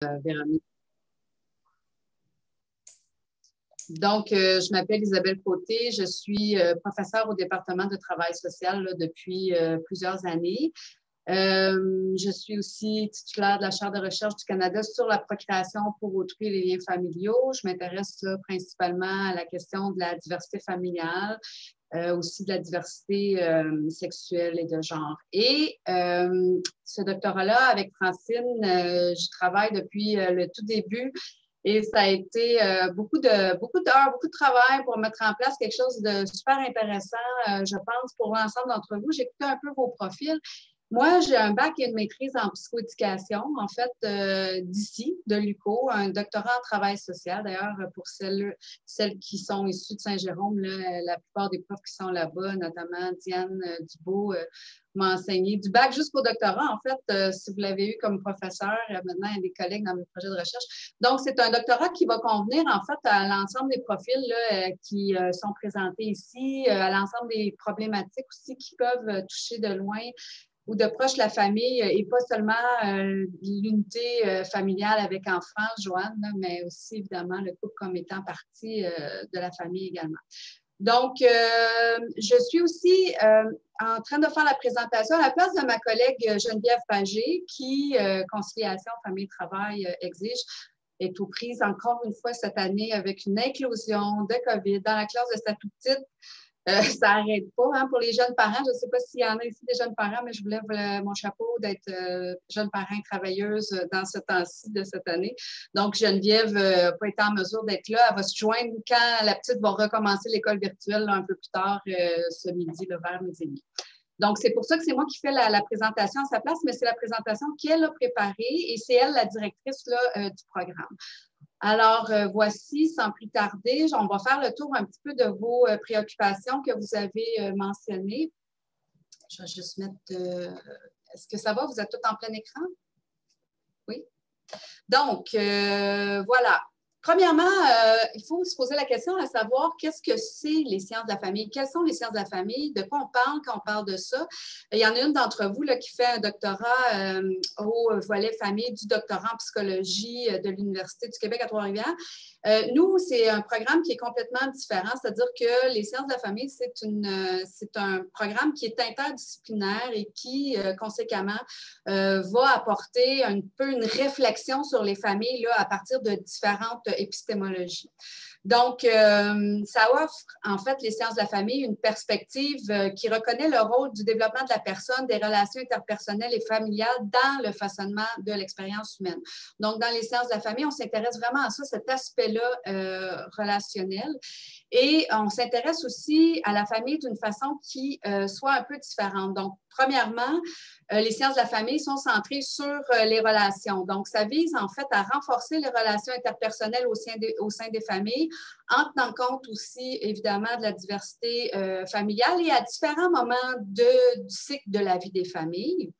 Véronique. Donc, je m'appelle Isabelle Côté, je suis professeure au département de travail social là, depuis plusieurs années. Je suis aussi titulaire de la Chaire de recherche du Canada sur la procréation pour autrui et les liens familiaux. Je m'intéresse principalement à la question de la diversité familiale, aussi de la diversité sexuelle et de genre. Et ce doctorat-là, avec Francine, je travaille depuis le tout début. Et ça a été beaucoup d'heures, beaucoup de travail pour mettre en place quelque chose de super intéressant, je pense, pour l'ensemble d'entre vous. J'ai écouté un peu vos profils. Moi, j'ai un bac et une maîtrise en psychoéducation, en fait, d'ici, de l'UQO, un doctorat en travail social. D'ailleurs, pour celles qui sont issues de Saint-Jérôme, la plupart des profs qui sont là-bas, notamment Diane Dubois, m'a enseigné du bac jusqu'au doctorat. En fait, si vous l'avez eu comme professeur, maintenant, il y a des collègues dans mes projets de recherche. Donc, c'est un doctorat qui va convenir, en fait, à l'ensemble des profils là, qui sont présentés ici, à l'ensemble des problématiques aussi qui peuvent toucher de loin ou de proche la famille, et pas seulement l'unité familiale avec enfants, Joanne, là, mais aussi, évidemment, le couple comme étant partie de la famille également. Donc, je suis aussi en train de faire la présentation à la place de ma collègue Geneviève Pagé, qui, conciliation famille-travail exige, est aux prises encore une fois cette année avec une éclosion de COVID dans la classe de sa tout petite. Ça n'arrête pas hein, pour les jeunes parents. Je ne sais pas s'il y en a ici des jeunes parents, mais je vous lève mon chapeau d'être jeune parent travailleuse dans ce temps-ci de cette année. Donc, Geneviève n'a pas été en mesure d'être là. Elle va se joindre quand la petite va recommencer l'école virtuelle là, un peu plus tard ce midi, là, vers midi et demi. Donc, c'est pour ça que c'est moi qui fais la présentation à sa place, mais c'est la présentation qu'elle a préparée et c'est elle la directrice là, du programme. Alors, voici, sans plus tarder, on va faire le tour un petit peu de vos préoccupations que vous avez mentionnées. Je vais juste mettre... Est-ce que ça va? Vous êtes tous en plein écran? Oui? Donc, voilà. Premièrement, il faut se poser la question à savoir qu'est-ce que c'est les sciences de la famille? Quelles sont les sciences de la famille? De quoi on parle quand on parle de ça? Il y en a une d'entre vous là, qui fait un doctorat au volet famille du doctorat en psychologie de l'Université du Québec à Trois-Rivières. Nous, c'est un programme qui est complètement différent, c'est-à-dire que les sciences de la famille, c'est un programme qui est interdisciplinaire et qui, conséquemment, va apporter un peu une réflexion sur les familles là, à partir de différentes épistémologies. Donc, ça offre, en fait, les sciences de la famille, une perspective qui reconnaît le rôle du développement de la personne, des relations interpersonnelles et familiales dans le façonnement de l'expérience humaine. Donc, dans les sciences de la famille, on s'intéresse vraiment à ça, cet aspect-là relationnel. Et on s'intéresse aussi à la famille d'une façon qui soit un peu différente. Donc, premièrement, les sciences de la famille sont centrées sur les relations. Donc, ça vise en fait à renforcer les relations interpersonnelles au sein des familles, en tenant compte aussi, évidemment, de la diversité familiale et à différents moments du cycle de la vie des familles.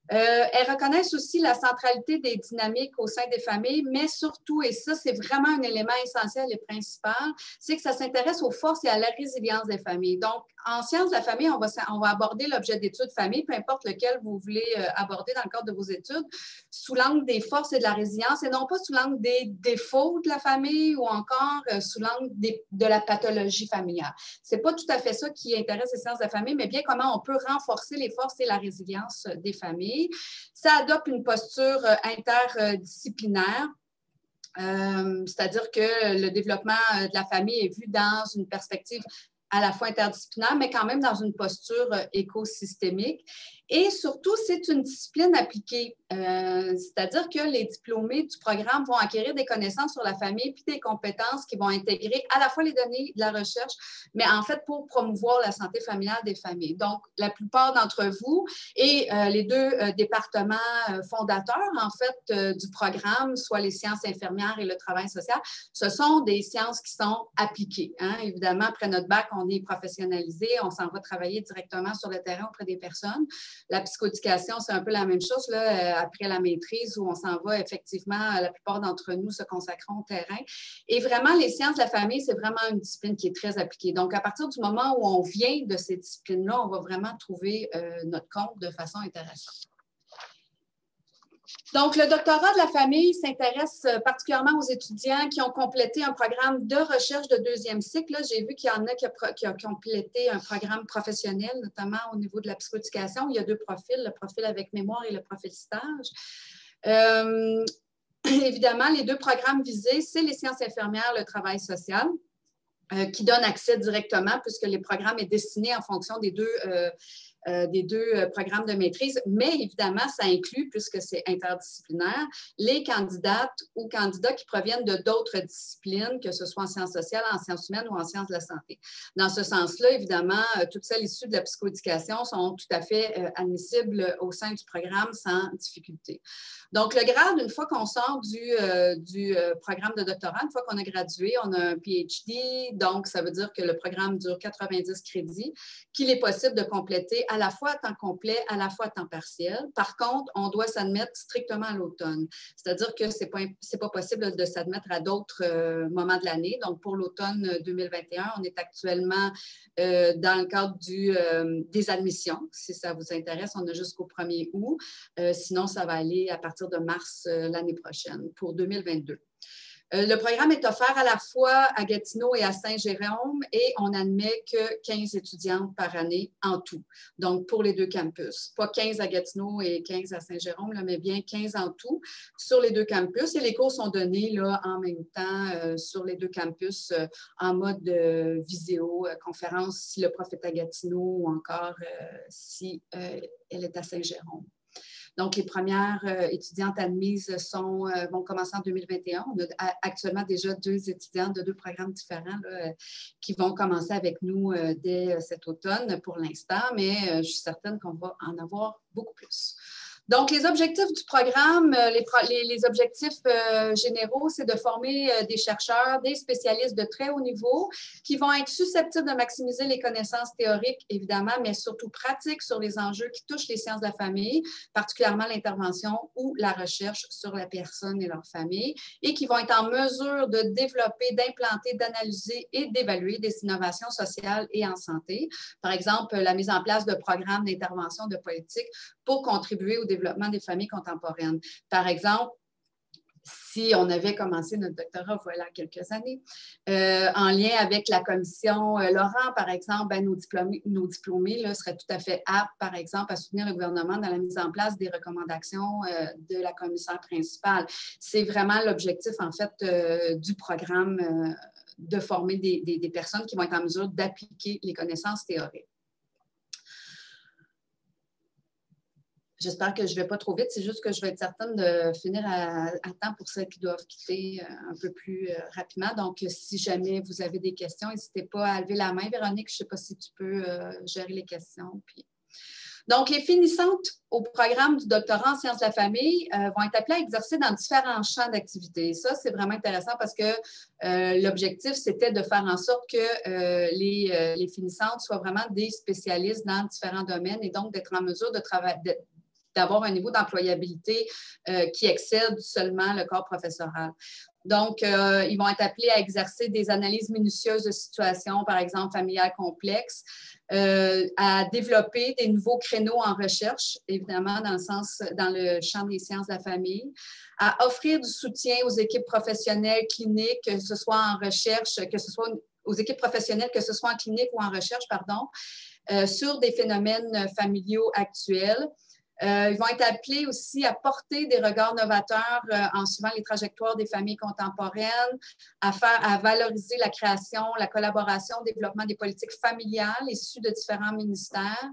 Elles reconnaissent aussi la centralité des dynamiques au sein des familles, mais surtout, et ça, c'est vraiment un élément essentiel et principal, c'est que ça s'intéresse aux forces et à la résilience des familles. Donc, en sciences de la famille, on va aborder l'objet d'étude famille, peu importe lequel vous voulez aborder dans le cadre de vos études, sous l'angle des forces et de la résilience, et non pas sous l'angle des défauts de la famille ou encore sous l'angle de la pathologie familiale. Ce n'est pas tout à fait ça qui intéresse les sciences de la famille, mais bien comment on peut renforcer les forces et la résilience des familles. Ça adopte une posture interdisciplinaire, c'est-à-dire que le développement de la famille est vu dans une perspective à la fois interdisciplinaire, mais quand même dans une posture écosystémique. Et surtout, c'est une discipline appliquée, c'est-à-dire que les diplômés du programme vont acquérir des connaissances sur la famille puis des compétences qui vont intégrer à la fois les données de la recherche, mais en fait pour promouvoir la santé familiale des familles. Donc, la plupart d'entre vous et les deux départements fondateurs, en fait, du programme, soit les sciences infirmières et le travail social, ce sont des sciences qui sont appliquées. Hein? Évidemment, après notre bac, on est professionnalisé, on s'en va travailler directement sur le terrain auprès des personnes. La psychoéducation, c'est un peu la même chose là, après la maîtrise où on s'en va effectivement, la plupart d'entre nous se consacrons au terrain. Et vraiment, les sciences de la famille, c'est vraiment une discipline qui est très appliquée. Donc, à partir du moment où on vient de ces disciplines-là, on va vraiment trouver notre compte de façon intéressante. Donc, le doctorat de la famille s'intéresse particulièrement aux étudiants qui ont complété un programme de recherche de deuxième cycle. J'ai vu qu'il y en a qui ont complété un programme professionnel, notamment au niveau de la psychoéducation. Il y a deux profils, le profil avec mémoire et le profil stage. Évidemment, les deux programmes visés, c'est les sciences infirmières, le travail social, qui donnent accès directement, puisque les programmes sont destinés en fonction des deux programmes de maîtrise, mais évidemment, ça inclut, puisque c'est interdisciplinaire, les candidates ou candidats qui proviennent de d'autres disciplines, que ce soit en sciences sociales, en sciences humaines ou en sciences de la santé. Dans ce sens-là, évidemment, toutes celles issues de la psychoéducation sont tout à fait admissibles au sein du programme sans difficulté. Donc, le grade, une fois qu'on sort du programme de doctorat, une fois qu'on a gradué, on a un PhD, donc ça veut dire que le programme dure 90 crédits, qu'il est possible de compléter à la fois à temps complet, à la fois à temps partiel. Par contre, on doit s'admettre strictement à l'automne. C'est-à-dire que ce n'est pas possible de s'admettre à d'autres moments de l'année. Donc, pour l'automne 2021, on est actuellement dans le cadre des admissions. Si ça vous intéresse, on a jusqu'au 1er août. Sinon, ça va aller à partir de mars l'année prochaine, pour 2022. Le programme est offert à la fois à Gatineau et à Saint-Jérôme et on n'admet que 15 étudiantes par année en tout, donc pour les deux campus. Pas 15 à Gatineau et 15 à Saint-Jérôme, mais bien 15 en tout sur les deux campus. Et les cours sont donnés là, en même temps sur les deux campus en mode vidéo-conférence si le prof est à Gatineau ou encore si elle est à Saint-Jérôme. Donc, les premières étudiantes admises vont commencer en 2021. On a actuellement déjà 2 étudiantes de 2 programmes différents là, qui vont commencer avec nous dès cet automne pour l'instant, mais je suis certaine qu'on va en avoir beaucoup plus. Donc, les objectifs du programme, les objectifs généraux, c'est de former des chercheurs, des spécialistes de très haut niveau qui vont être susceptibles de maximiser les connaissances théoriques, évidemment, mais surtout pratiques sur les enjeux qui touchent les sciences de la famille, particulièrement l'intervention ou la recherche sur la personne et leur famille, et qui vont être en mesure de développer, d'implanter, d'analyser et d'évaluer des innovations sociales et en santé. Par exemple, la mise en place de programmes d'intervention de politique pour contribuer au développement des familles contemporaines. Par exemple, si on avait commencé notre doctorat, voilà, quelques années, en lien avec la commission Laurent, par exemple, ben, nos diplômés là, seraient tout à fait aptes, par exemple, à soutenir le gouvernement dans la mise en place des recommandations de la commissaire principale. C'est vraiment l'objectif, en fait, du programme de former des personnes qui vont être en mesure d'appliquer les connaissances théoriques. J'espère que je ne vais pas trop vite, c'est juste que je vais être certaine de finir à temps pour celles qui doivent quitter un peu plus rapidement. Donc, si jamais vous avez des questions, n'hésitez pas à lever la main. Véronique, je ne sais pas si tu peux gérer les questions. Puis... Donc, les finissantes au programme du doctorat en sciences de la famille vont être appelées à exercer dans différents champs d'activité. Ça, c'est vraiment intéressant parce que l'objectif, c'était de faire en sorte que les finissantes soient vraiment des spécialistes dans différents domaines et donc d'être en mesure de travailler, d'avoir un niveau d'employabilité qui excède seulement le corps professoral. Donc, ils vont être appelés à exercer des analyses minutieuses de situations, par exemple familiales complexes, à développer des nouveaux créneaux en recherche, évidemment, dans le champ des sciences de la famille, à offrir du soutien aux équipes professionnelles cliniques, que ce soit en recherche, que ce soit aux équipes professionnelles, que ce soit en clinique ou en recherche, pardon, sur des phénomènes familiaux actuels. Ils vont être appelés aussi à porter des regards novateurs en suivant les trajectoires des familles contemporaines, à valoriser la création, la collaboration, le développement des politiques familiales issues de différents ministères,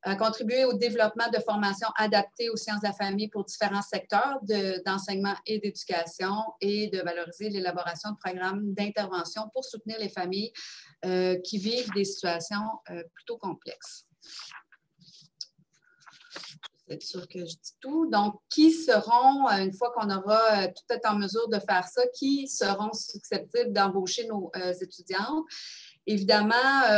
à contribuer au développement de formations adaptées aux sciences de la famille pour différents secteurs d'enseignement et d'éducation et de valoriser l'élaboration de programmes d'intervention pour soutenir les familles qui vivent des situations plutôt complexes. Être sûr que je dis tout. Donc, qui seront, une fois qu'on aura tout être en mesure de faire ça, qui seront susceptibles d'embaucher nos étudiantes? Évidemment,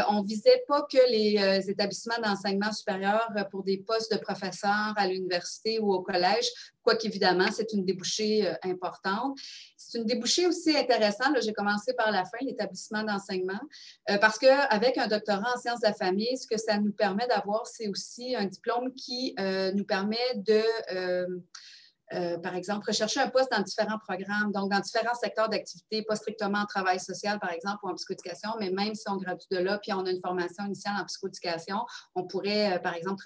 on ne visait pas que les établissements d'enseignement supérieur pour des postes de professeurs à l'université ou au collège, quoique évidemment, c'est une débouchée importante. C'est une débouchée aussi intéressante. J'ai commencé par la fin, l'établissement d'enseignement, parce qu'avec un doctorat en sciences de la famille, ce que ça nous permet d'avoir, c'est aussi un diplôme qui nous permet de par exemple, rechercher un poste dans différents programmes, donc dans différents secteurs d'activité, pas strictement en travail social, par exemple, ou en psychoéducation, mais même si on gradue de là, puis on a une formation initiale en psychoéducation, on pourrait, par exemple,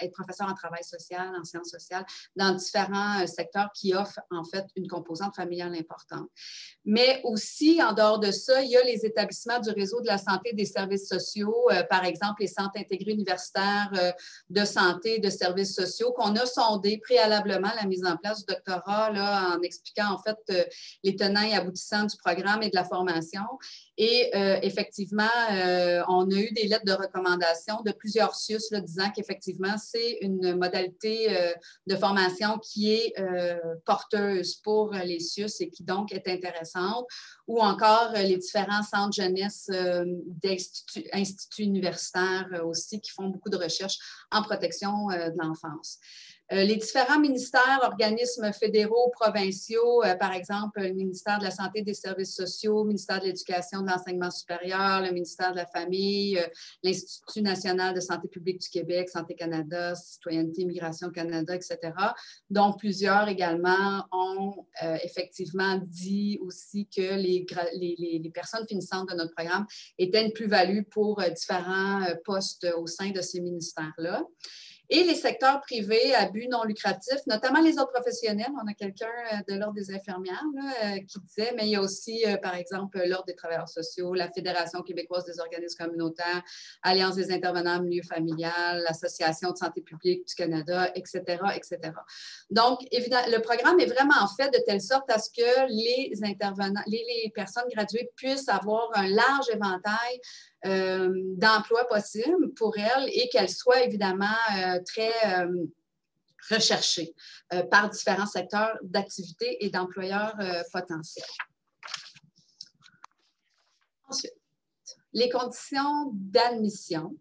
être professeur en travail social, en sciences sociales, dans différents secteurs qui offrent, en fait, une composante familiale importante. Mais aussi, en dehors de ça, il y a les établissements du réseau de la santé et des services sociaux, par exemple, les centres intégrés universitaires de santé et de services sociaux, qu'on a sondé préalablement la mise en place du doctorat, là, en expliquant, en fait, les tenants et aboutissants du programme et de la formation. Et effectivement, on a eu des lettres de recommandation de plusieurs CIUS là, disant qu'effectivement, c'est une modalité de formation qui est porteuse pour les CIUS et qui donc est intéressante, ou encore les différents centres jeunesse d'instituts universitaires aussi qui font beaucoup de recherches en protection de l'enfance. Les différents ministères, organismes fédéraux, provinciaux, par exemple, le ministère de la Santé et des Services sociaux, le ministère de l'Éducation et de l'Enseignement supérieur, le ministère de la Famille, l'Institut national de santé publique du Québec, Santé Canada, Citoyenneté, Immigration Canada, etc. Donc, plusieurs également ont effectivement dit aussi que les personnes finissantes de notre programme étaient une plus-value pour différents postes au sein de ces ministères-là. Et les secteurs privés à but non lucratif, notamment les autres professionnels. On a quelqu'un de l'Ordre des infirmières là, qui disait, mais il y a aussi, par exemple, l'Ordre des travailleurs sociaux, la Fédération québécoise des organismes communautaires, Alliance des intervenants en milieu familial, l'Association de santé publique du Canada, etc., etc. Donc, évidemment, le programme est vraiment fait de telle sorte à ce que les intervenants, les personnes graduées puissent avoir un large éventail d'emplois possibles pour elles et qu'elles soient évidemment très recherchées par différents secteurs d'activité et d'employeurs potentiels. Ensuite, les conditions d'admission.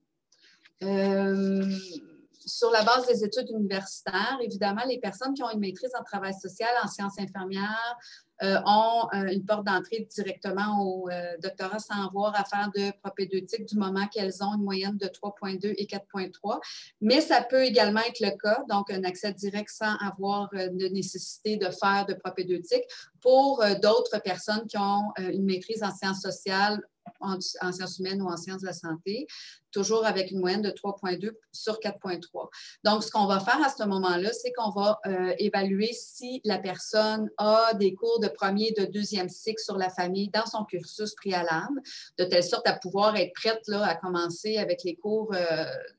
Sur la base des études universitaires, évidemment, les personnes qui ont une maîtrise en travail social, en sciences infirmières, ont une porte d'entrée directement au doctorat sans avoir à faire de propédeutique du moment qu'elles ont une moyenne de 3,2 et 4,3. Mais ça peut également être le cas, donc un accès direct sans avoir de nécessité de faire de propédeutique pour d'autres personnes qui ont une maîtrise en sciences sociales, en sciences humaines ou en sciences de la santé, toujours avec une moyenne de 3,2 sur 4,3. Donc, ce qu'on va faire à ce moment-là, c'est qu'on va évaluer si la personne a des cours de premier et de deuxième cycle sur la famille dans son cursus préalable, de telle sorte à pouvoir être prête là, à commencer avec les cours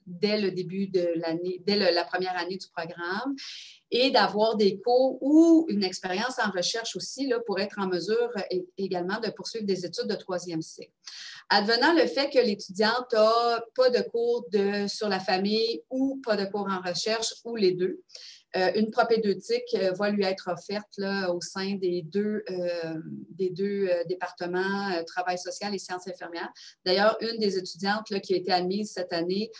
dès le début de l'année, dès la première année du programme, et d'avoir des cours ou une expérience en recherche aussi là, pour être en mesure également de poursuivre des études de troisième cycle. Advenant le fait que l'étudiante n'a pas de cours sur la famille ou pas de cours en recherche ou les deux, une propédeutique va lui être offerte là, au sein des deux départements travail social et sciences infirmières. D'ailleurs, une des étudiantes là, qui a été admise cette année,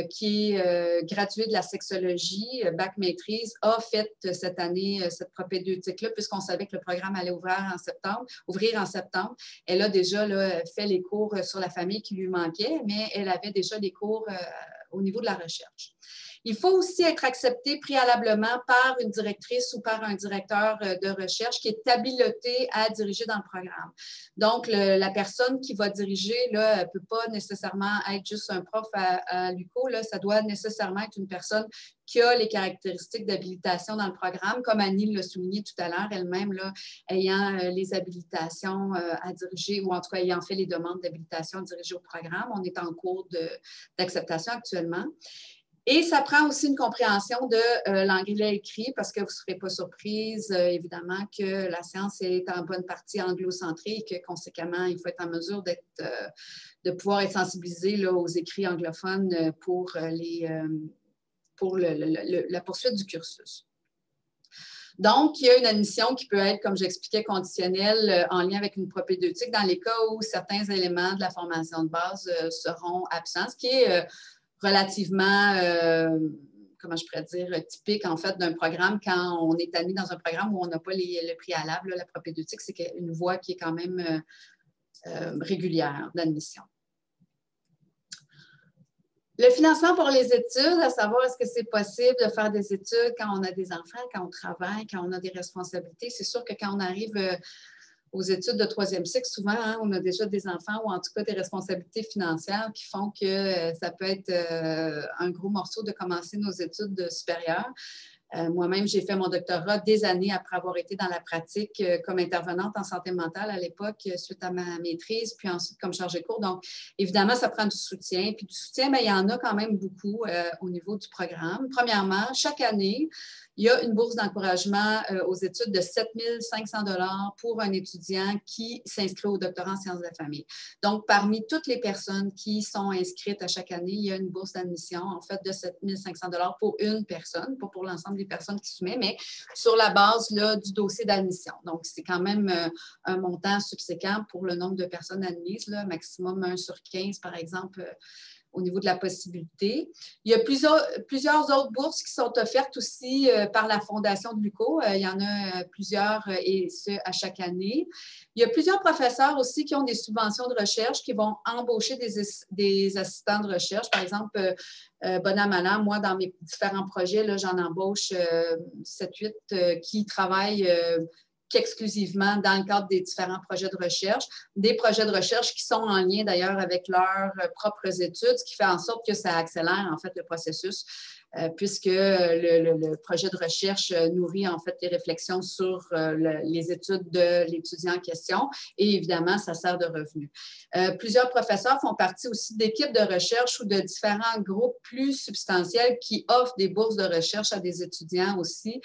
qui est graduée de la sexologie, bac maîtrise, a fait cette année cette propédeutique-là, puisqu'on savait que le programme allait ouvrir en septembre. Elle a déjà là, fait les cours sur la famille qui lui manquaient, mais elle avait déjà des cours au niveau de la recherche. Il faut aussi être accepté préalablement par une directrice ou par un directeur de recherche qui est habilité à diriger dans le programme. Donc, la personne qui va diriger ne peut pas nécessairement être juste un prof à l'UQO. Ça doit nécessairement être une personne qui a les caractéristiques d'habilitation dans le programme, comme Annie l'a souligné tout à l'heure, elle-même ayant les habilitations à diriger, ou en tout cas ayant fait les demandes d'habilitation à diriger au programme. On est en cours d'acceptation actuellement. Et ça prend aussi une compréhension de l'anglais écrit, parce que vous ne serez pas surprise, évidemment, que la science est en bonne partie anglo-centrée et que, conséquemment, il faut être en mesure de pouvoir être sensibilisé là, aux écrits anglophones pour la poursuite du cursus. Donc, il y a une admission qui peut être, comme j'expliquais, conditionnelle en lien avec une propédeutique dans les cas où certains éléments de la formation de base seront absents, ce qui est relativement, comment je pourrais dire, typique en fait d'un programme quand on est admis dans un programme où on n'a pas le préalable, la propédeutique, c'est une voie qui est quand même régulière d'admission. Le financement pour les études, à savoir est-ce que c'est possible de faire des études quand on a des enfants, quand on travaille, quand on a des responsabilités. C'est sûr que quand on arrive aux études de troisième cycle, souvent, hein, on a déjà des enfants ou en tout cas des responsabilités financières qui font que ça peut être un gros morceau de commencer nos études supérieures. Moi-même, j'ai fait mon doctorat des années après avoir été dans la pratique comme intervenante en santé mentale à l'époque, suite à ma maîtrise, puis ensuite comme chargée de cours. Donc, évidemment, ça prend du soutien. Puis du soutien, bien, il y en a quand même beaucoup au niveau du programme. Premièrement, chaque année, il y a une bourse d'encouragement aux études de 7 500 $ pour un étudiant qui s'inscrit au doctorat en sciences de la famille. Donc, parmi toutes les personnes qui sont inscrites à chaque année, il y a une bourse d'admission, en fait, de 7 500 $ pour une personne, pas pour l'ensemble des personnes qui soumettent, mais sur la base là, du dossier d'admission. Donc, c'est quand même un montant subséquent pour le nombre de personnes admises, là, maximum 1 sur 15, par exemple, au niveau de la possibilité. Il y a plusieurs autres bourses qui sont offertes aussi par la Fondation de l'UQO. Il y en a plusieurs et ce, à chaque année. Il y a plusieurs professeurs aussi qui ont des subventions de recherche qui vont embaucher des assistants de recherche. Par exemple, bon an, mal an, moi, dans mes différents projets, j'en embauche 7-8 qui travaillent qu'exclusivement dans le cadre des différents projets de recherche, des projets de recherche qui sont en lien d'ailleurs avec leurs propres études, ce qui fait en sorte que ça accélère en fait le processus, puisque le projet de recherche nourrit en fait les réflexions sur les études de l'étudiant en question et évidemment, ça sert de revenu. Plusieurs professeurs font partie aussi d'équipes de recherche ou de différents groupes plus substantiels qui offrent des bourses de recherche à des étudiants aussi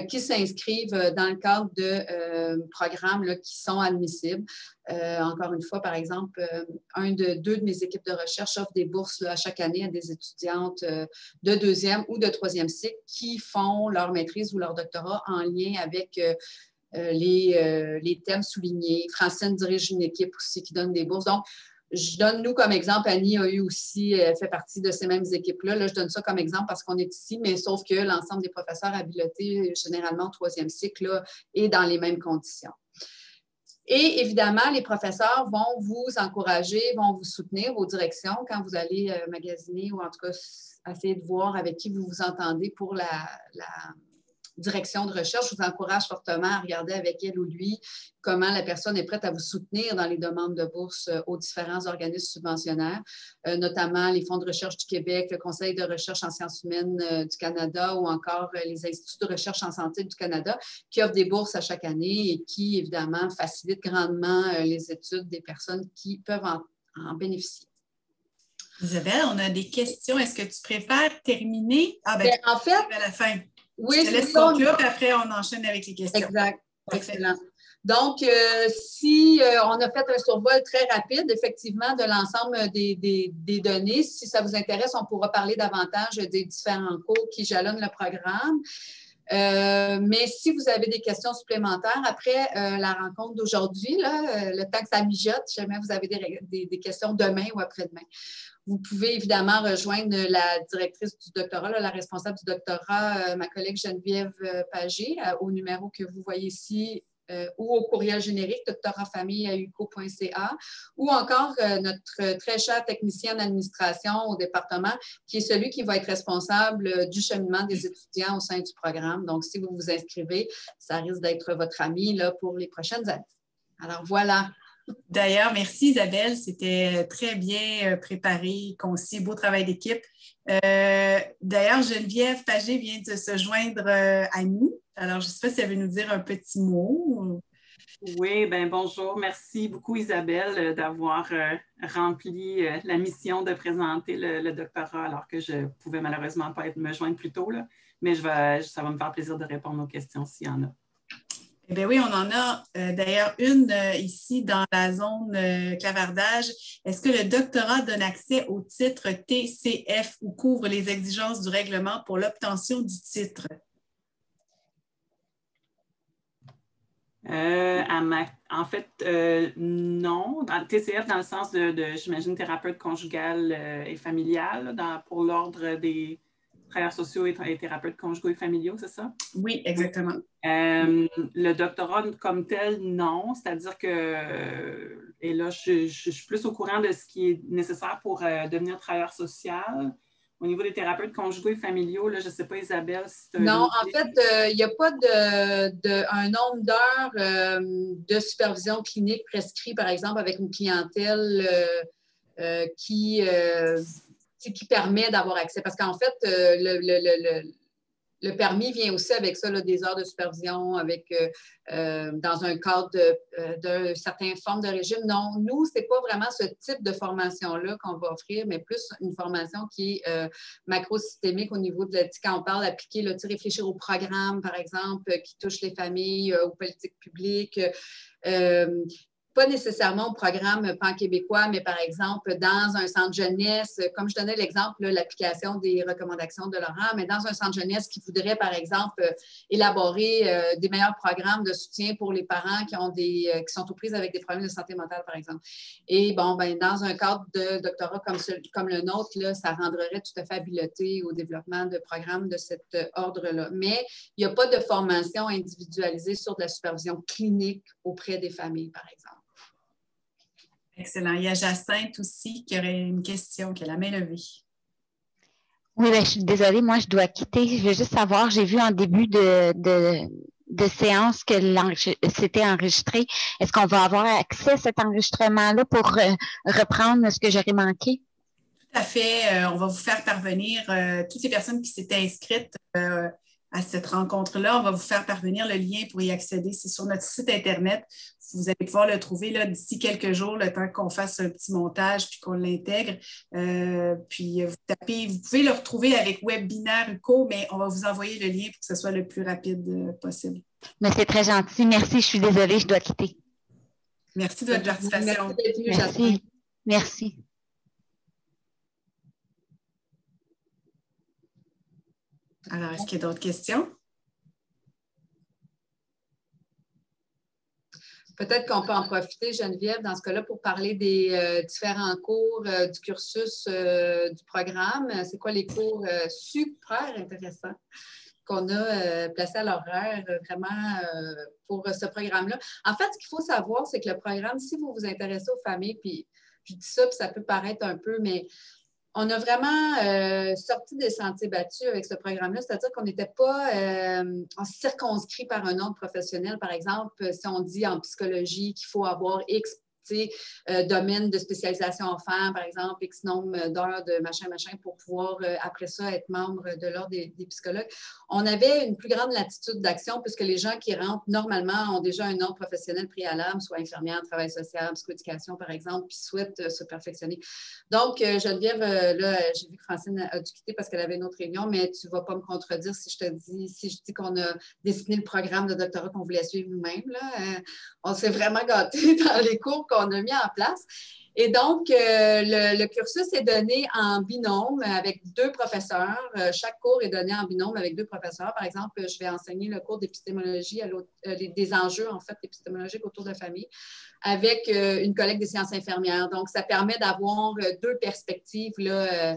qui s'inscrivent dans le cadre de programmes là, qui sont admissibles. Encore une fois, par exemple, deux de mes équipes de recherche offrent des bourses là, à chaque année à des étudiantes de deuxième ou de troisième cycle qui font leur maîtrise ou leur doctorat en lien avec les thèmes soulignés. Francine dirige une équipe aussi qui donne des bourses. Donc, je donne nous comme exemple, Annie a eu aussi fait partie de ces mêmes équipes-là. Là, je donne ça comme exemple parce qu'on est ici, mais sauf que l'ensemble des professeurs habilités, généralement au troisième cycle, là, est dans les mêmes conditions. Et évidemment, les professeurs vont vous encourager, vont vous soutenir, vos directions, quand vous allez magasiner ou en tout cas essayer de voir avec qui vous vous entendez pour la direction de recherche. Je vous encourage fortement à regarder avec elle ou lui comment la personne est prête à vous soutenir dans les demandes de bourse aux différents organismes subventionnaires, notamment les fonds de recherche du Québec, le Conseil de recherche en sciences humaines du Canada ou encore les instituts de recherche en santé du Canada qui offrent des bourses à chaque année et qui, évidemment, facilitent grandement les études des personnes qui peuvent en bénéficier. Isabelle, on a des questions. Est-ce que tu préfères terminer? En fait, à la fin. Oui, je te laisse conclure, puis après, on enchaîne avec les questions. Exact. Excellent. Donc, si on a fait un survol très rapide, effectivement, de l'ensemble des données, si ça vous intéresse, on pourra parler davantage des différents cours qui jalonnent le programme. Mais si vous avez des questions supplémentaires après la rencontre d'aujourd'hui, le temps que ça mijote, si jamais vous avez des questions demain ou après-demain, vous pouvez évidemment rejoindre la directrice du doctorat, la responsable du doctorat, ma collègue Geneviève Pagé, au numéro que vous voyez ici ou au courriel générique doctoratfamille@uqo.ca ou encore notre très cher technicien d'administration au département qui est celui qui va être responsable du cheminement des étudiants au sein du programme. Donc, si vous vous inscrivez, ça risque d'être votre ami là, pour les prochaines années. Alors, voilà. D'ailleurs, merci Isabelle, c'était très bien préparé, concis, beau travail d'équipe. D'ailleurs, Geneviève Pagé vient de se joindre à nous. Alors, je ne sais pas si elle veut nous dire un petit mot. Oui, bien bonjour. Merci beaucoup Isabelle d'avoir rempli la mission de présenter le doctorat alors que je ne pouvais malheureusement pas me joindre plus tôt, là. Mais ça va me faire plaisir de répondre aux questions s'il y en a. Eh bien oui, on en a d'ailleurs une ici dans la zone clavardage. Est-ce que le doctorat donne accès au titre TCF ou couvre les exigences du règlement pour l'obtention du titre? En fait, non. Dans le TCF, dans le sens de j'imagine, thérapeute conjugal et familial, pour l'ordre des travailleurs sociaux et thérapeutes conjugaux et familiaux, c'est ça? Oui, exactement. Le doctorat comme tel, non. C'est-à-dire que, et là, je suis plus au courant de ce qui est nécessaire pour devenir travailleur social. au niveau des thérapeutes conjugaux et familiaux, là, je ne sais pas, Isabelle, si tu as... Non, en fait, il n'y a pas un nombre d'heures de supervision clinique prescrit, par exemple, avec une clientèle qui permet d'avoir accès. Parce qu'en fait, le permis vient aussi avec ça, là, des heures de supervision, dans un cadre de certaines formes de régime. Non, nous, ce n'est pas vraiment ce type de formation-là qu'on va offrir, mais plus une formation qui est macrosystémique au niveau de, quand on parle d'appliquer, réfléchir au programme, par exemple, qui touche les familles, aux politiques publiques. Pas nécessairement au programme pan-québécois, mais par exemple, dans un centre jeunesse, comme je donnais l'exemple, l'application des recommandations de Laurent, mais dans un centre jeunesse qui voudrait, par exemple, élaborer des meilleurs programmes de soutien pour les parents qui sont aux prises avec des problèmes de santé mentale, par exemple. Et bon, ben, dans un cadre de doctorat comme le nôtre, là, ça rendrait tout à fait habilité au développement de programmes de cet ordre-là. Mais il n'y a pas de formation individualisée sur de la supervision clinique auprès des familles, par exemple. Excellent. Il y a Jacinthe aussi qui aurait une question, qui a la main levée. Oui, bien, je suis désolée, moi, je dois quitter. Je veux juste savoir, j'ai vu en début de séance que c'était enregistré. Est-ce qu'on va avoir accès à cet enregistrement-là pour reprendre ce que j'aurais manqué? Tout à fait. On va vous faire parvenir toutes les personnes qui s'étaient inscrites à cette rencontre-là. On va vous faire parvenir le lien pour y accéder. C'est sur notre site Internet. Vous allez pouvoir le trouver là, d'ici quelques jours, le temps qu'on fasse un petit montage puis qu'on l'intègre. Puis vous pouvez le retrouver avec Webinaire UCO, mais on va vous envoyer le lien pour que ce soit le plus rapide possible. Mais c'est très gentil. Merci. Je suis désolée, je dois quitter. Merci de votre participation. Merci d'être venu, Merci. Merci. Alors, est-ce qu'il y a d'autres questions? Peut-être qu'on peut en profiter, Geneviève, dans ce cas-là, pour parler des différents cours du cursus du programme. C'est quoi les cours super intéressants qu'on a placés à l'horaire vraiment pour ce programme-là? En fait, ce qu'il faut savoir, c'est que le programme, si vous vous intéressez aux familles, puis je dis ça, puis ça peut paraître un peu, mais on a vraiment sorti des sentiers battus avec ce programme-là, c'est-à-dire qu'on n'était pas circonscrit par un ordre professionnel. Par exemple, si on dit en psychologie qu'il faut avoir X domaine de spécialisation en femmes, par exemple, X nombre d'heures de machin, pour pouvoir, après ça, être membre de l'ordre des psychologues. On avait une plus grande latitude d'action puisque les gens qui rentrent normalement ont déjà un ordre professionnel préalable, soit infirmière, travail social, psychoéducation, par exemple, puis souhaitent se perfectionner. Donc, Geneviève, là, j'ai vu que Francine a dû quitter parce qu'elle avait une autre réunion, mais tu ne vas pas me contredire si je dis qu'on a dessiné le programme de doctorat qu'on voulait suivre nous-mêmes. On s'est vraiment gâtés dans les cours qu'on a mis en place. Et donc, le cursus est donné en binôme avec 2 professeurs. Chaque cours est donné en binôme avec 2 professeurs. Par exemple, je vais enseigner le cours d'épistémologie, des enjeux, en fait, épistémologiques autour de la famille, avec une collègue des sciences infirmières. Donc, ça permet d'avoir 2 perspectives là,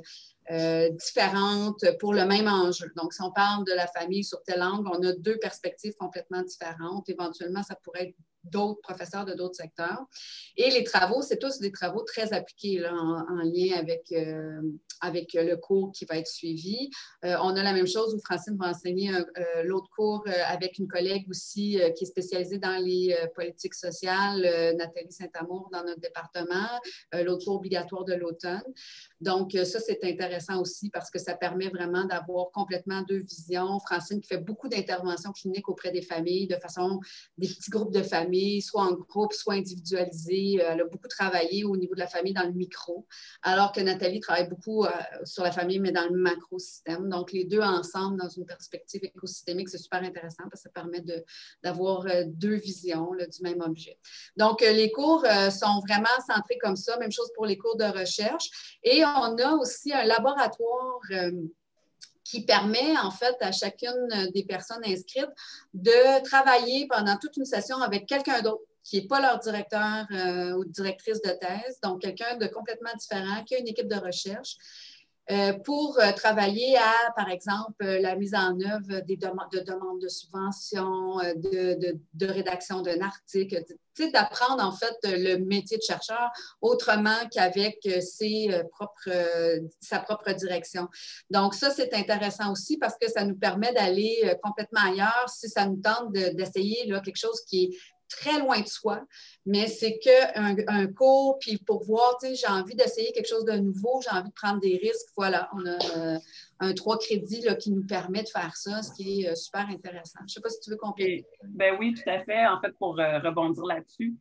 différentes pour le même enjeu. Donc, si on parle de la famille sur tel angle, on a 2 perspectives complètement différentes. Éventuellement, ça pourrait être d'autres professeurs de d'autres secteurs. Et les travaux, c'est tous des travaux très appliqués là, en lien avec le cours qui va être suivi. On a la même chose où Francine va enseigner l'autre cours avec une collègue aussi qui est spécialisée dans les politiques sociales, Nathalie Saint-Amour, dans notre département, l'autre cours obligatoire de l'automne. Donc, ça, c'est intéressant aussi parce que ça permet vraiment d'avoir complètement 2 visions. Francine qui fait beaucoup d'interventions cliniques auprès des familles, de façon des petits groupes de familles, soit en groupe, soit individualisés. Elle a beaucoup travaillé au niveau de la famille dans le micro, alors que Nathalie travaille beaucoup sur la famille, mais dans le macro-système. Donc, les 2 ensemble, dans une perspective écosystémique, c'est super intéressant parce que ça permet d'avoir 2 visions là, du même objet. Donc, les cours sont vraiment centrés comme ça. Même chose pour les cours de recherche. Et on a aussi un laboratoire qui permet en fait à chacune des personnes inscrites de travailler pendant toute une session avec quelqu'un d'autre qui n'est pas leur directeur ou directrice de thèse, donc quelqu'un de complètement différent, qui a une équipe de recherche. pour travailler à, par exemple, la mise en œuvre de demandes de subventions, de rédaction d'un article, tu sais, d'apprendre en fait le métier de chercheur autrement qu'avec sa propre direction. Donc ça, c'est intéressant aussi parce que ça nous permet d'aller complètement ailleurs si ça nous tente d'essayer là, quelque chose qui est très loin de soi, mais c'est qu'un cours, puis pour voir, tu sais, j'ai envie d'essayer quelque chose de nouveau, j'ai envie de prendre des risques. Voilà, on a un 3 crédits là, qui nous permet de faire ça, ce qui est super intéressant. Je ne sais pas si tu veux compléter. Ben oui, tout à fait. En fait, pour rebondir là-dessus,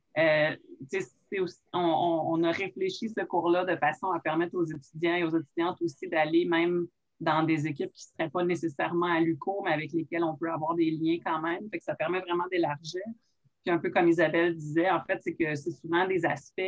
on a réfléchi ce cours-là de façon à permettre aux étudiants et aux étudiantes aussi d'aller même dans des équipes qui ne seraient pas nécessairement à l'UQO, mais avec lesquelles on peut avoir des liens quand même. Fait que ça permet vraiment d'élargir. Puis un peu comme Isabelle disait, en fait, c'est que c'est souvent des aspects,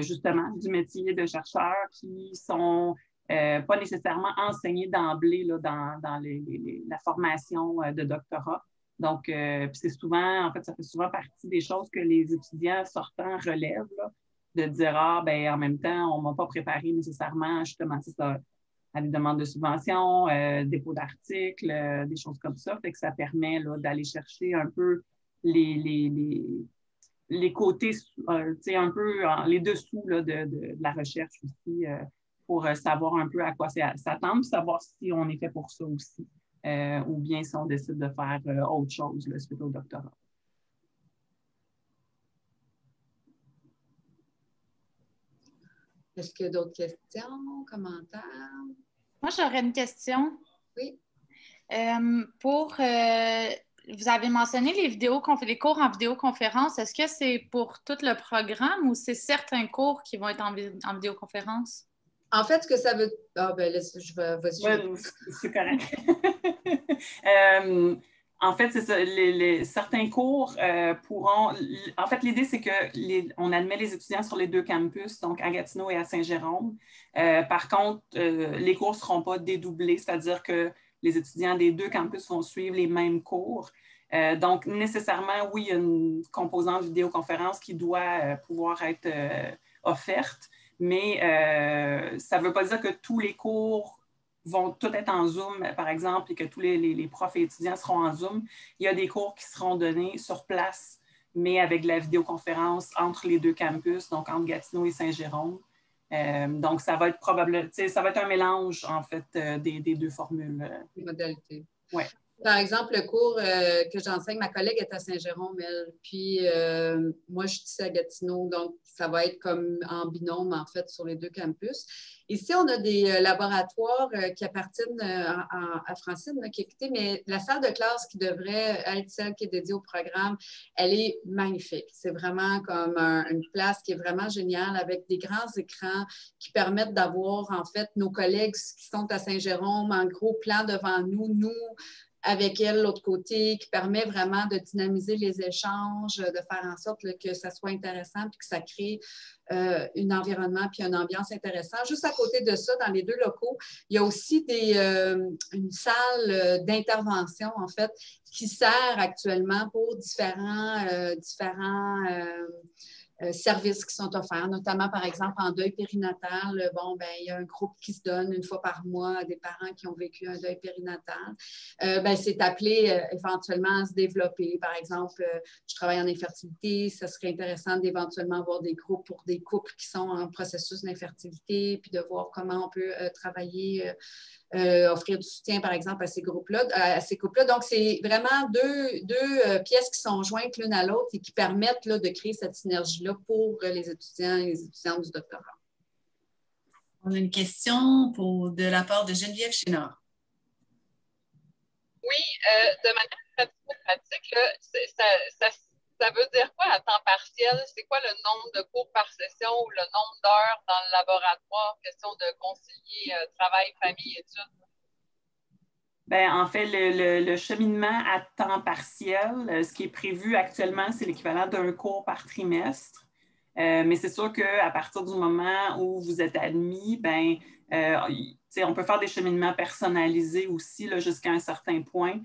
justement, du métier de chercheur qui sont pas nécessairement enseignés d'emblée là, dans la formation de doctorat. Donc, c'est souvent, en fait, ça fait souvent partie des choses que les étudiants sortants relèvent, là, de dire, ah, ben en même temps, on ne m'a pas préparé nécessairement, justement, c'est ça, à des demandes de subventions, dépôt d'articles, des choses comme ça. Fait que ça permet là, d'aller chercher un peu les côtés, un peu les dessous là, de la recherche aussi pour savoir un peu à quoi s'attendre, puis savoir si on est fait pour ça aussi, ou bien si on décide de faire autre chose là, suite au doctorat. Est-ce qu'il y a d'autres questions, commentaires? Moi, j'aurais une question. Oui. Vous avez mentionné les cours en vidéoconférence. Est-ce que c'est pour tout le programme ou c'est certains cours qui vont être en vidéoconférence? En fait, ce que ça veut... Ah, ben, vas-y. Ouais, c'est correct. En fait, c'est ça. Certains cours pourront... En fait, l'idée, c'est qu'on admet les étudiants sur les 2 campus, donc à Gatineau et à Saint-Jérôme. Par contre, les cours ne seront pas dédoublés, c'est-à-dire que les étudiants des 2 campus vont suivre les mêmes cours. Donc, nécessairement, oui, il y a une composante vidéoconférence qui doit pouvoir être offerte, mais ça ne veut pas dire que tous les cours vont tous être en Zoom, par exemple, et que tous les profs et étudiants seront en Zoom. Il y a des cours qui seront donnés sur place, mais avec de la vidéoconférence entre les 2 campus, donc entre Gatineau et Saint-Jérôme. Donc, ça va être ça va être un mélange, en fait, des 2 formules. Les modalités. Oui. Par exemple, le cours que j'enseigne, ma collègue est à Saint-Jérôme, elle. Puis moi, je suis ici à Gatineau, donc ça va être comme en binôme, en fait, sur les 2 campus. Ici, on a des laboratoires qui appartiennent à Francine, là, qui est écoutée, mais la salle de classe qui devrait être celle qui est dédiée au programme, elle est magnifique. C'est vraiment comme une place qui est vraiment géniale avec des grands écrans qui permettent d'avoir, en fait, nos collègues qui sont à Saint-Jérôme en gros plan devant nous avec elle, l'autre côté, qui permet vraiment de dynamiser les échanges, de faire en sorte là, que ça soit intéressant puis que ça crée un environnement puis une ambiance intéressante. Juste à côté de ça, dans les 2 locaux, il y a aussi une salle d'intervention, en fait, qui sert actuellement pour différents services qui sont offerts, notamment, par exemple, en deuil périnatal. Bon, ben, il y a un groupe qui se donne une fois par mois à des parents qui ont vécu un deuil périnatal. C'est appelé éventuellement à se développer. Par exemple, je travaille en infertilité. Ça serait intéressant d'éventuellement avoir des groupes pour des couples qui sont en processus d'infertilité, puis de voir comment on peut travailler, offrir du soutien, par exemple, à ces couples-là. Donc, c'est vraiment deux pièces qui sont jointes l'une à l'autre et qui permettent là, de créer cette synergie-là pour les étudiants et les étudiantes du doctorat. On a une question de la part de Geneviève Chénard. Oui, de manière pratique, là, ça veut dire quoi à temps partiel? C'est quoi le nombre de cours par session ou le nombre d'heures dans le laboratoire? Question de concilier travail, famille, études. Bien, en fait, le cheminement à temps partiel, ce qui est prévu actuellement, c'est l'équivalent d'1 cours par trimestre. Mais c'est sûr qu'à partir du moment où vous êtes admis, bien, On peut faire des cheminements personnalisés aussi jusqu'à un certain point.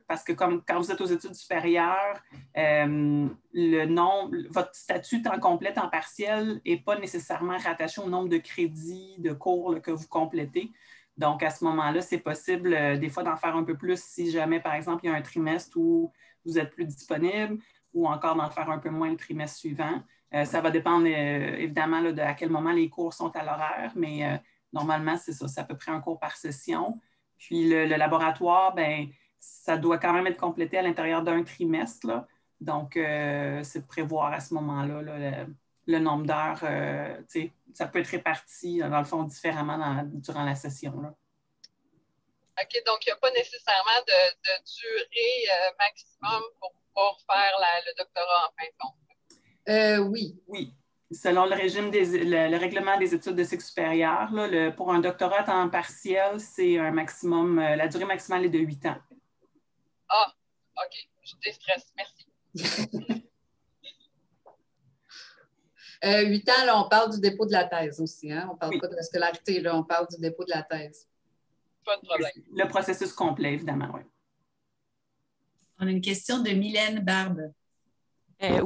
Parce que comme quand vous êtes aux études supérieures, votre statut temps complet, temps partiel n'est pas nécessairement rattaché au nombre de crédits, de cours là, que vous complétez. Donc, à ce moment-là, c'est possible des fois d'en faire un peu plus si jamais, par exemple, il y a un trimestre où vous êtes plus disponible ou encore d'en faire un peu moins le trimestre suivant. Ça va dépendre évidemment là, de à quel moment les cours sont à l'horaire, mais normalement, c'est ça, c'est à peu près un cours par session. Puis le laboratoire, ben, ça doit quand même être complété à l'intérieur d'un trimestre. Là. Donc, c'est de prévoir à ce moment-là là, le nombre d'heures. Ça peut être réparti, dans le fond, différemment durant la session. Là. OK, donc il n'y a pas nécessairement de durée maximum pour pouvoir faire le doctorat en fin de compte. Oui. Oui. Selon le règlement des études de cycle supérieur, là, pour un doctorat à temps partiel, c'est un maximum, la durée maximale est de 8 ans. Ah, OK. Je déstresse. Merci. 8 ans, là, on parle du dépôt de la thèse aussi. Hein? On ne parle oui. pas de la scolarité, là, on parle du dépôt de la thèse. Pas de problème. Le processus complet, évidemment, oui. On a une question de Mylène Barbe.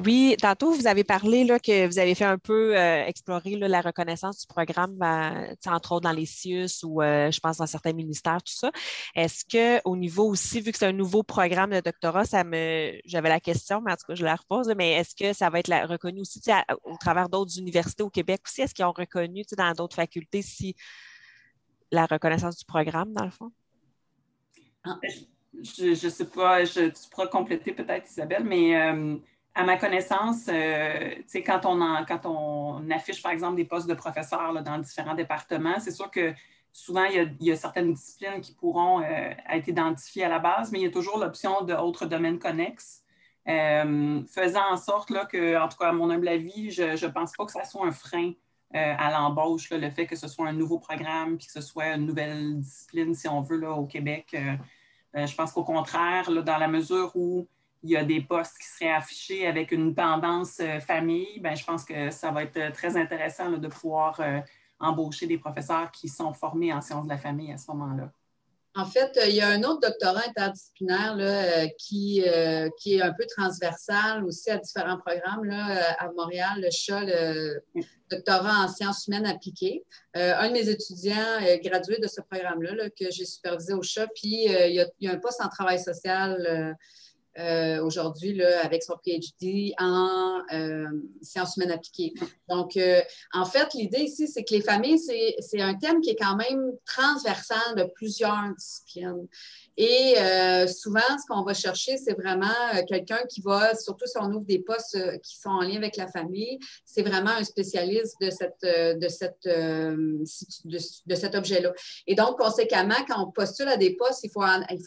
Oui, tantôt, vous avez parlé là, que vous avez fait un peu explorer là, la reconnaissance du programme, entre autres dans les CIUS ou je pense dans certains ministères, tout ça. Est-ce qu'au niveau aussi, vu que c'est un nouveau programme de doctorat, j'avais la question, mais en tout cas, je la repose, mais est-ce que ça va être reconnu aussi au travers d'autres universités au Québec aussi? Est-ce qu'ils ont reconnu dans d'autres facultés si la reconnaissance du programme, dans le fond? Je ne sais pas, tu pourras compléter peut-être, Isabelle, mais à ma connaissance, quand on affiche, par exemple, des postes de professeurs là, dans différents départements, c'est sûr que souvent, il y a certaines disciplines qui pourront être identifiées à la base, mais il y a toujours l'option d'autres domaines connexes, faisant en sorte là, que, en tout cas, à mon humble avis, je ne pense pas que ça soit un frein à l'embauche, le fait que ce soit un nouveau programme puis que ce soit une nouvelle discipline, si on veut, là, au Québec. Je pense qu'au contraire, là, dans la mesure où il y a des postes qui seraient affichés avec une tendance famille, bien, je pense que ça va être très intéressant là, de pouvoir embaucher des professeurs qui sont formés en sciences de la famille à ce moment-là. En fait, il y a un autre doctorat interdisciplinaire là, qui est un peu transversal aussi à différents programmes là, à Montréal, le CHA, le doctorat en sciences humaines appliquées. Un de mes étudiants gradué de ce programme-là là, que j'ai supervisé au CHA, puis il y a un poste en travail social aujourd'hui avec son PhD en sciences humaines appliquées. Donc, en fait, l'idée ici, c'est que les familles, c'est un thème qui est quand même transversal de plusieurs disciplines. Et souvent, ce qu'on va chercher, c'est vraiment quelqu'un qui va, surtout si on ouvre des postes qui sont en lien avec la famille, c'est vraiment un spécialiste de cet objet-là. Et donc, conséquemment, quand on postule à des postes, il faut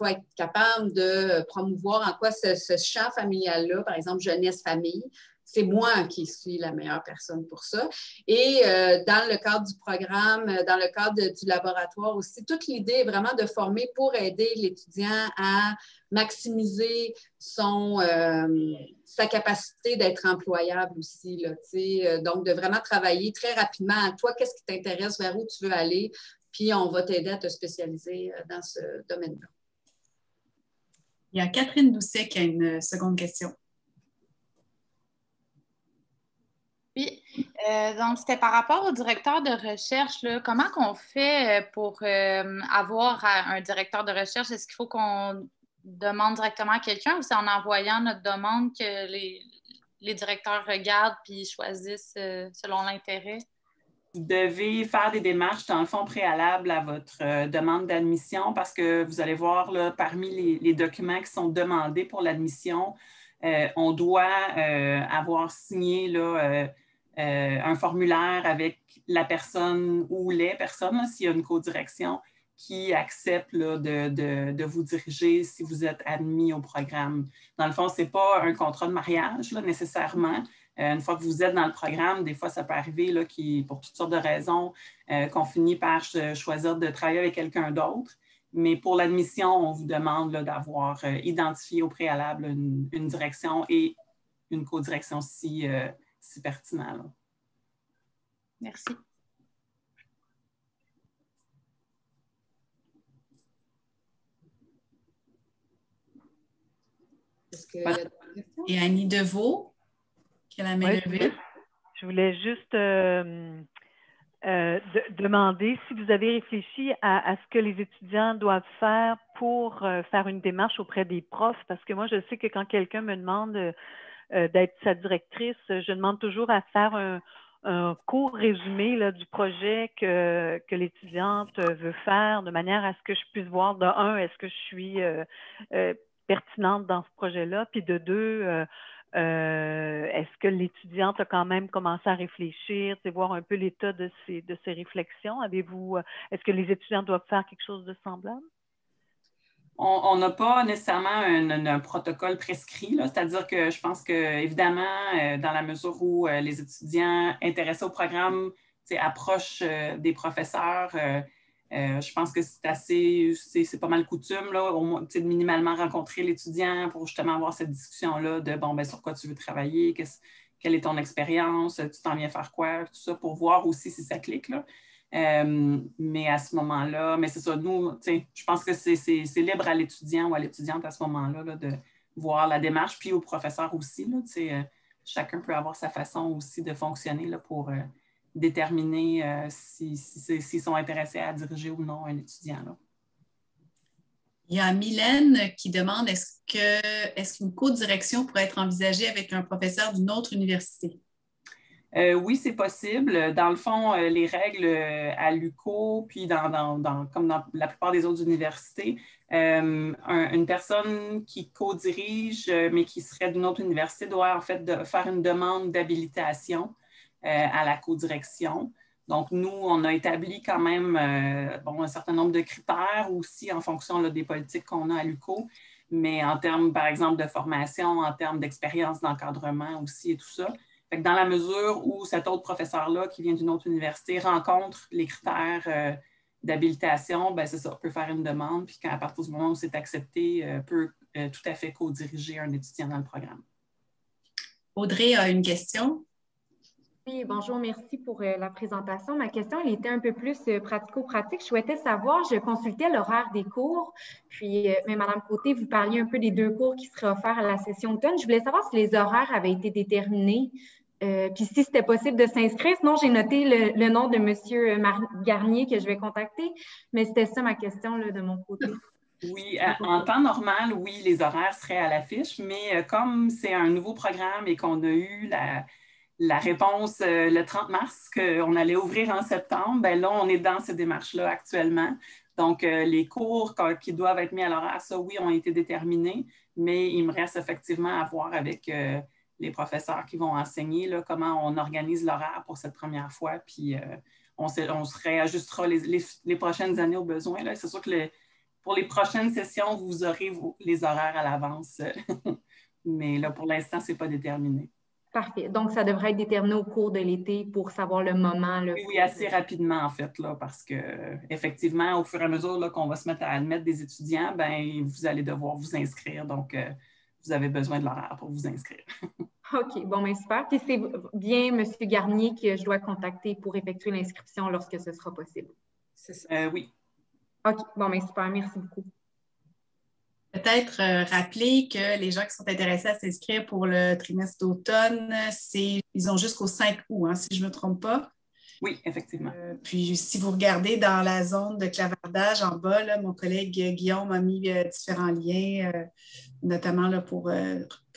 être capable de promouvoir en quoi ce champ familial-là, par exemple, jeunesse-famille, c'est moi qui suis la meilleure personne pour ça. Et dans le cadre du programme, dans le cadre du laboratoire aussi, toute l'idée est vraiment de former pour aider l'étudiant à maximiser sa capacité d'être employable aussi. Là, donc, de vraiment travailler très rapidement à toi, qu'est-ce qui t'intéresse, vers où tu veux aller, puis on va t'aider à te spécialiser dans ce domaine-là. Il y a Catherine Doucet qui a une seconde question. Oui, donc c'était par rapport au directeur de recherche. Là, comment qu'on fait pour avoir un directeur de recherche? Est-ce qu'il faut qu'on demande directement à quelqu'un ou c'est en envoyant notre demande que les directeurs regardent puis choisissent selon l'intérêt? Vous devez faire des démarches, dans le fond, préalables à votre demande d'admission parce que vous allez voir, là, parmi les documents qui sont demandés pour l'admission, on doit avoir signé là, un formulaire avec la personne ou les personnes, s'il y a une codirection, qui accepte là, de vous diriger si vous êtes admis au programme. Dans le fond, ce n'est pas un contrat de mariage là, nécessairement. Une fois que vous êtes dans le programme, des fois, ça peut arriver là, pour toutes sortes de raisons qu'on finit par choisir de travailler avec quelqu'un d'autre. Mais pour l'admission, on vous demande là, d'avoir identifié au préalable une direction et une codirection si pertinent. Là. Merci. qu'il y a des questions? Et Annie Deveau, qui a la main levée. Je voulais juste demander si vous avez réfléchi à ce que les étudiants doivent faire pour faire une démarche auprès des profs, parce que moi, je sais que quand quelqu'un me demande d'être sa directrice, je demande toujours à faire un court résumé là, du projet que l'étudiante veut faire, de manière à ce que je puisse voir, de un, est-ce que je suis pertinente dans ce projet-là, puis de deux, est-ce que l'étudiante a quand même commencé à réfléchir, voir un peu l'état de ses réflexions? Est-ce que les étudiants doivent faire quelque chose de semblable? On n'a pas nécessairement un protocole prescrit, c'est-à-dire que je pense que, évidemment, dans la mesure où les étudiants intéressés au programme approchent des professeurs, je pense que c'est pas mal coutume, là, au moins, de minimalement rencontrer l'étudiant pour justement avoir cette discussion-là de bon, ben, sur quoi tu veux travailler, quelle est ton expérience, tu t'en viens faire quoi, tout ça, pour voir aussi si ça clique, là. Mais à ce moment-là, mais c'est ça, nous, je pense que c'est libre à l'étudiant ou à l'étudiante à ce moment-là là, de voir la démarche, puis au professeur aussi. Là, chacun peut avoir sa façon aussi de fonctionner là, pour déterminer s'ils sont intéressés à diriger ou non un étudiant. Là. Il y a Mylène qui demande est-ce qu'une co-direction pourrait être envisagée avec un professeur d'une autre université? Oui, c'est possible. Dans le fond, les règles à l'UQO, puis comme dans la plupart des autres universités, une personne qui co-dirige, mais qui serait d'une autre université, doit en fait faire une demande d'habilitation à la co-direction. Donc, nous, on a établi quand même un certain nombre de critères aussi en fonction là, des politiques qu'on a à l'UQO, mais en termes, par exemple, de formation, en termes d'expérience d'encadrement aussi et tout ça. Fait que dans la mesure où cet autre professeur-là, qui vient d'une autre université, rencontre les critères d'habilitation, ben c'est ça, peut faire une demande, puis à partir du moment où c'est accepté, peut tout à fait co-diriger un étudiant dans le programme. Audrey a une question. Oui, bonjour, merci pour la présentation. Ma question, elle était un peu plus pratico-pratique. Je souhaitais savoir, je consultais l'horaire des cours, puis, mais Mme Côté, vous parliez un peu des 2 cours qui seraient offerts à la session automne. Je voulais savoir si les horaires avaient été déterminés, puis si c'était possible de s'inscrire. Sinon, j'ai noté le nom de M. Garnier que je vais contacter, mais c'était ça ma question là, de mon côté. Oui, en temps normal, oui, les horaires seraient à l'affiche, mais comme c'est un nouveau programme et qu'on a eu la réponse le 30 mars qu'on allait ouvrir en septembre, bien là, on est dans ces démarches-là actuellement. Donc, les cours qui doivent être mis à l'horaire, ça, oui, ont été déterminés, mais il me reste effectivement à voir avec les professeurs qui vont enseigner là, comment on organise l'horaire pour cette première fois, puis on se réajustera les prochaines années aux besoins. C'est sûr que pour les prochaines sessions, vous aurez les horaires à l'avance, mais là, pour l'instant, ce n'est pas déterminé. Parfait. Donc, ça devrait être déterminé au cours de l'été pour savoir le moment. Là, oui, assez rapidement, en fait, là, parce qu'effectivement, au fur et à mesure là, qu'on va se mettre à admettre des étudiants, ben, vous allez devoir vous inscrire. Donc, vous avez besoin de l'horaire pour vous inscrire. OK. Bon, bien, super. Puis, c'est bien M. Garnier que je dois contacter pour effectuer l'inscription lorsque ce sera possible. C'est ça. Oui. OK. Bon, bien, super. Merci beaucoup. Peut-être rappeler que les gens qui sont intéressés à s'inscrire pour le trimestre d'automne, ils ont jusqu'au 5 août, hein, si je ne me trompe pas. Oui, effectivement. Puis, si vous regardez dans la zone de clavardage en bas, là, mon collègue Guillaume a mis différents liens, notamment là, pour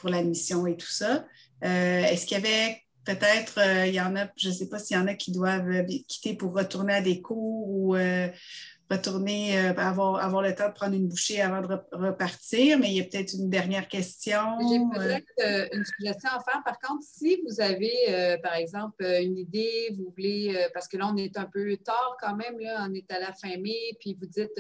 l'admission et tout ça. Est-ce qu'il y avait peut-être, il y en a, je ne sais pas s'il y en a qui doivent quitter pour retourner à des cours ou retourner, avoir le temps de prendre une bouchée avant de repartir, mais il y a peut-être une dernière question. J'ai peut-être une suggestion à faire. Par contre, si vous avez, par exemple, une idée, vous voulez, parce que là, on est un peu tard quand même, là, on est à la fin mai, puis vous dites,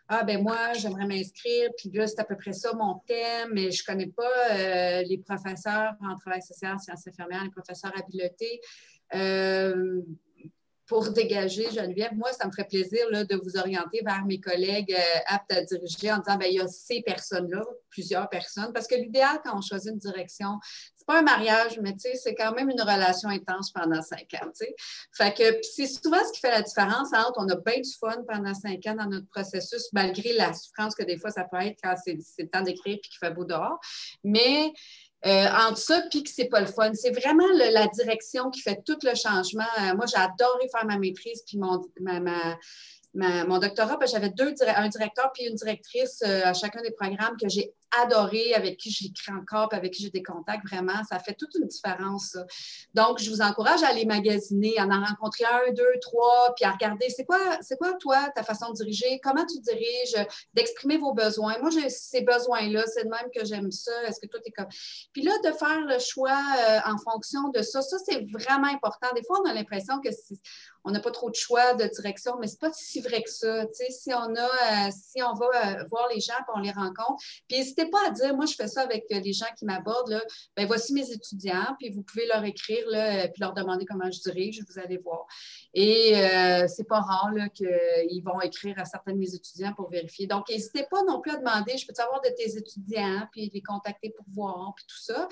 ah, ben moi, j'aimerais m'inscrire, puis là, c'est à peu près ça mon thème, mais je ne connais pas les professeurs en travail social, sciences infirmières, les professeurs habilités. pour dégager, Geneviève, moi, ça me ferait plaisir là, de vous orienter vers mes collègues aptes à diriger en disant, bien, il y a ces personnes-là, plusieurs personnes, parce que l'idéal, quand on choisit une direction, c'est pas un mariage, mais c'est quand même une relation intense pendant 5 ans. T'sais. Fait que c'est souvent ce qui fait la différence entre on a bien du fun pendant 5 ans dans notre processus, malgré la souffrance que des fois ça peut être quand c'est le temps d'écrire et qu'il fait beau dehors. Mais entre ça puis que c'est pas le fun. C'est vraiment la direction qui fait tout le changement. Moi, j'ai adoré faire ma maîtrise puis mon doctorat, j'avais un directeur puis une directrice à chacun des programmes que j'ai adoré, avec qui j'écris encore, puis avec qui j'ai des contacts, vraiment. Ça fait toute une différence, ça. Donc, je vous encourage à aller magasiner, à en rencontrer 1, 2, 3, puis à regarder c'est quoi, toi, ta façon de diriger, comment tu diriges, d'exprimer vos besoins. Moi, j'ai ces besoins-là, c'est de même que j'aime ça. Est-ce que toi, t'es comme... Puis là, de faire le choix en fonction de ça, c'est vraiment important. Des fois, on a l'impression que on n'a pas trop de choix de direction, mais c'est pas si vrai que ça. Si on va voir les gens et on les rencontre, puis n'hésitez pas à dire, moi, je fais ça avec les gens qui m'abordent, là, ben voici mes étudiants, puis vous pouvez leur écrire, là, puis leur demander comment je dirige, vous allez voir. Et c'est pas rare qu'ils vont écrire à certains de mes étudiants pour vérifier. Donc, n'hésitez pas non plus à demander, je peux savoir de tes étudiants, puis les contacter pour voir, puis tout ça.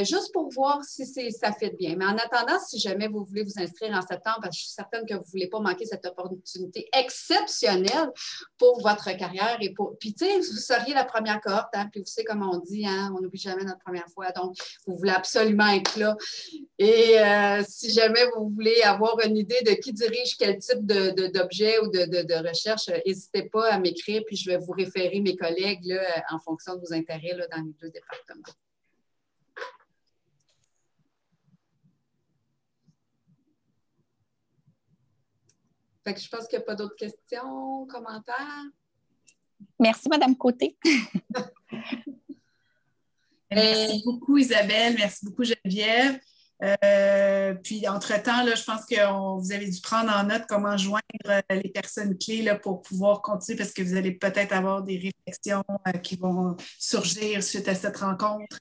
Juste pour voir si ça fait bien. Mais en attendant, si jamais vous voulez vous inscrire en septembre, parce que je suis certaine que vous ne voulez pas manquer cette opportunité exceptionnelle pour votre carrière. Puis, tu sais, vous seriez la première cohorte, hein, puis vous savez comment on dit, hein, on n'oublie jamais notre première fois. Donc, vous voulez absolument être là. Et si jamais vous voulez avoir une idée de qui dirige quel type d'objet ou de recherche, n'hésitez pas à m'écrire, puis je vais vous référer mes collègues là, en fonction de vos intérêts là, dans les 2 départements. Fait que je pense qu'il n'y a pas d'autres questions, commentaires. Merci, Mme Côté. Merci beaucoup, Isabelle. Merci beaucoup, Geneviève. Puis, entre-temps, là, je pense que vous avez dû prendre en note comment joindre les personnes clés là, pour pouvoir continuer parce que vous allez peut-être avoir des réflexions qui vont surgir suite à cette rencontre.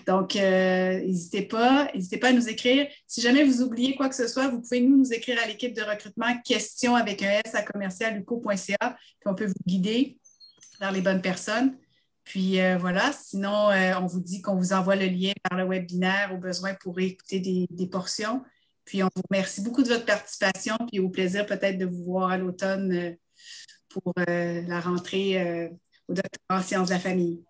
Donc, n'hésitez pas à nous écrire. Si jamais vous oubliez quoi que ce soit, vous pouvez nous écrire à l'équipe de recrutement questions avec un S à commercial.uco.ca, puis on peut vous guider vers les bonnes personnes. Puis voilà, sinon, on vous dit qu'on vous envoie le lien vers le webinaire au besoin pour écouter des portions. Puis on vous remercie beaucoup de votre participation, puis au plaisir peut-être de vous voir à l'automne pour la rentrée au doctorat en sciences de la famille.